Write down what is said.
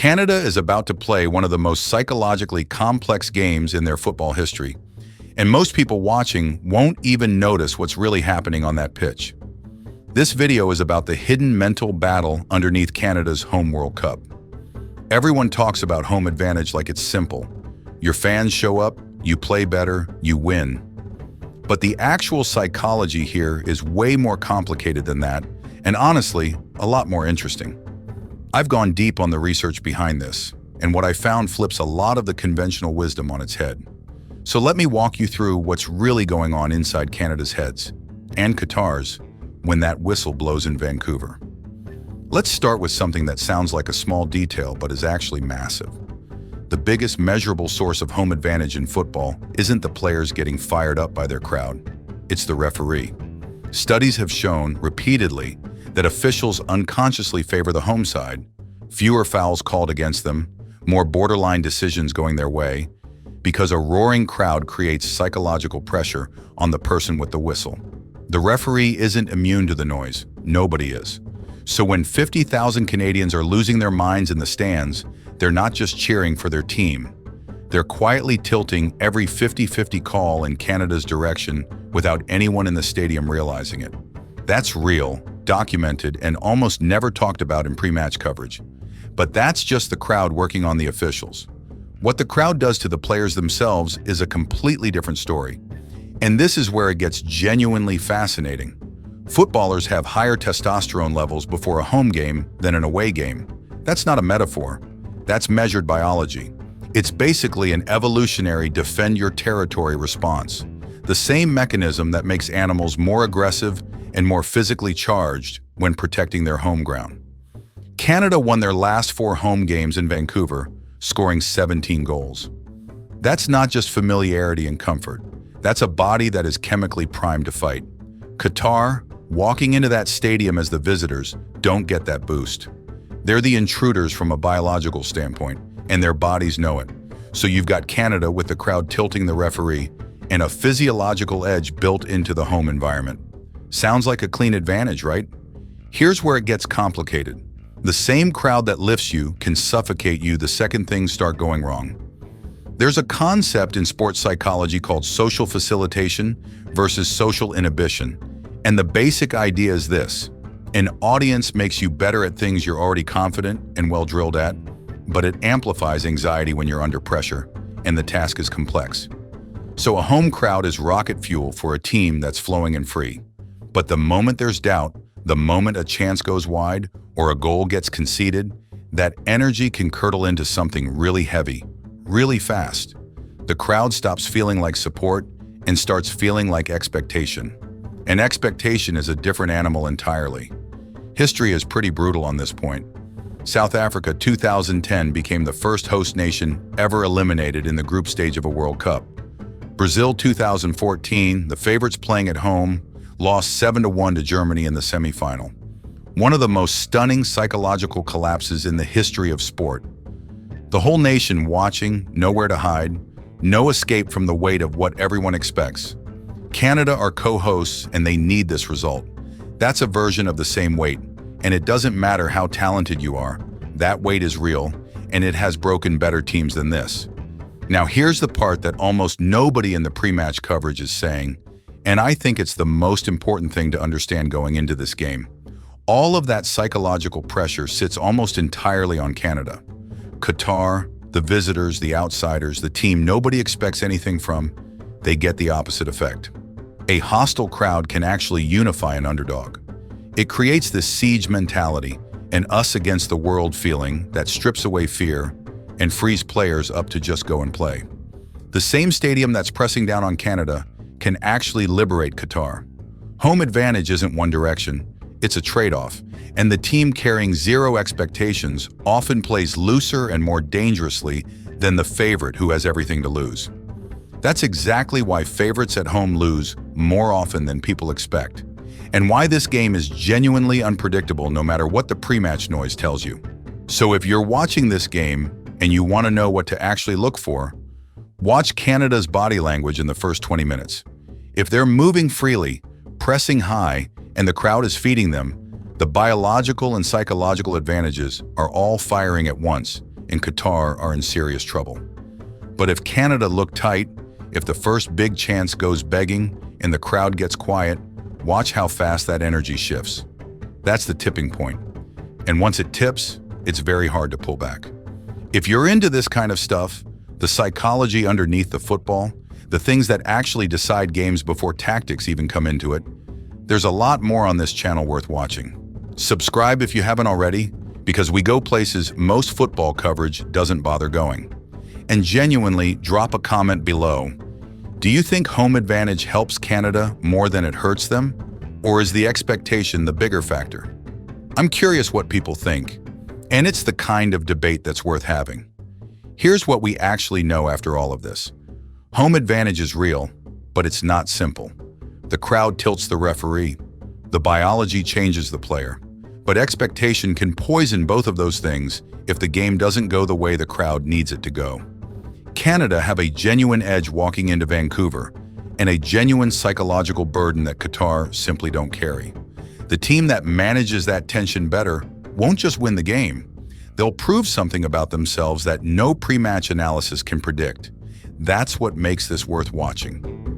Canada is about to play one of the most psychologically complex games in their football history, and most people watching won't even notice what's really happening on that pitch. This video is about the hidden mental battle underneath Canada's home World Cup. Everyone talks about home advantage like it's simple. Your fans show up, you play better, you win. But the actual psychology here is way more complicated than that, and honestly, a lot more interesting. I've gone deep on the research behind this, and what I found flips a lot of the conventional wisdom on its head. So let me walk you through what's really going on inside Canada's heads, and Qatar's, when that whistle blows in Vancouver. Let's start with something that sounds like a small detail but is actually massive. The biggest measurable source of home advantage in football isn't the players getting fired up by their crowd, it's the referee. Studies have shown repeatedly that officials unconsciously favor the home side, fewer fouls called against them, more borderline decisions going their way, because a roaring crowd creates psychological pressure on the person with the whistle. The referee isn't immune to the noise, nobody is. So when 50,000 Canadians are losing their minds in the stands, they're not just cheering for their team. They're quietly tilting every 50-50 call in Canada's direction without anyone in the stadium realizing it. That's real, documented, and almost never talked about in pre-match coverage. But that's just the crowd working on the officials. What the crowd does to the players themselves is a completely different story. And this is where it gets genuinely fascinating. Footballers have higher testosterone levels before a home game than an away game. That's not a metaphor. That's measured biology. It's basically an evolutionary defend your territory response. The same mechanism that makes animals more aggressive and more physically charged when protecting their home ground. Canada won their last 4 home games in Vancouver, scoring 17 goals. That's not just familiarity and comfort. That's a body that is chemically primed to fight. Qatar, walking into that stadium as the visitors, don't get that boost. They're the intruders from a biological standpoint, and their bodies know it. So you've got Canada with the crowd tilting the referee and a physiological edge built into the home environment. Sounds like a clean advantage, right? Here's where it gets complicated. The same crowd that lifts you can suffocate you the second things start going wrong. There's a concept in sports psychology called social facilitation versus social inhibition. And the basic idea is this: an audience makes you better at things you're already confident and well drilled at, but it amplifies anxiety when you're under pressure and the task is complex. So a home crowd is rocket fuel for a team that's flowing and free. But the moment there's doubt, the moment a chance goes wide or a goal gets conceded, that energy can curdle into something really heavy, really fast. The crowd stops feeling like support and starts feeling like expectation. And expectation is a different animal entirely. History is pretty brutal on this point. South Africa 2010 became the first host nation ever eliminated in the group stage of a World Cup. Brazil 2014, the favorites playing at home, lost 7-1 to Germany in the semifinal. One of the most stunning psychological collapses in the history of sport. The whole nation watching, nowhere to hide, no escape from the weight of what everyone expects. Canada are co-hosts and they need this result. That's a version of the same weight, and it doesn't matter how talented you are. That weight is real, and it has broken better teams than this. Now here's the part that almost nobody in the pre-match coverage is saying, and I think it's the most important thing to understand going into this game. All of that psychological pressure sits almost entirely on Canada. Qatar, the visitors, the outsiders, the team nobody expects anything from, they get the opposite effect. A hostile crowd can actually unify an underdog. It creates this siege mentality, an us against the world feeling that strips away fear and frees players up to just go and play. The same stadium that's pressing down on Canada can actually liberate Qatar. Home advantage isn't one direction, it's a trade-off, and the team carrying zero expectations often plays looser and more dangerously than the favorite who has everything to lose. That's exactly why favorites at home lose more often than people expect, and why this game is genuinely unpredictable no matter what the pre-match noise tells you. So if you're watching this game and you want to know what to actually look for, watch Canada's body language in the first 20 minutes. If they're moving freely, pressing high, and the crowd is feeding them, the biological and psychological advantages are all firing at once, and Qatar are in serious trouble. But if Canada look tight, if the first big chance goes begging and the crowd gets quiet, watch how fast that energy shifts. That's the tipping point. And once it tips, it's very hard to pull back. If you're into this kind of stuff, the psychology underneath the football, the things that actually decide games before tactics even come into it, there's a lot more on this channel worth watching. Subscribe if you haven't already, because we go places most football coverage doesn't bother going. And genuinely, drop a comment below. Do you think home advantage helps Canada more than it hurts them? Or is the expectation the bigger factor? I'm curious what people think, and it's the kind of debate that's worth having. Here's what we actually know after all of this. Home advantage is real, but it's not simple. The crowd tilts the referee. The biology changes the player. But expectation can poison both of those things if the game doesn't go the way the crowd needs it to go. Canada have a genuine edge walking into Vancouver, and a genuine psychological burden that Qatar simply don't carry. The team that manages that tension better won't just win the game. They'll prove something about themselves that no pre-match analysis can predict. That's what makes this worth watching.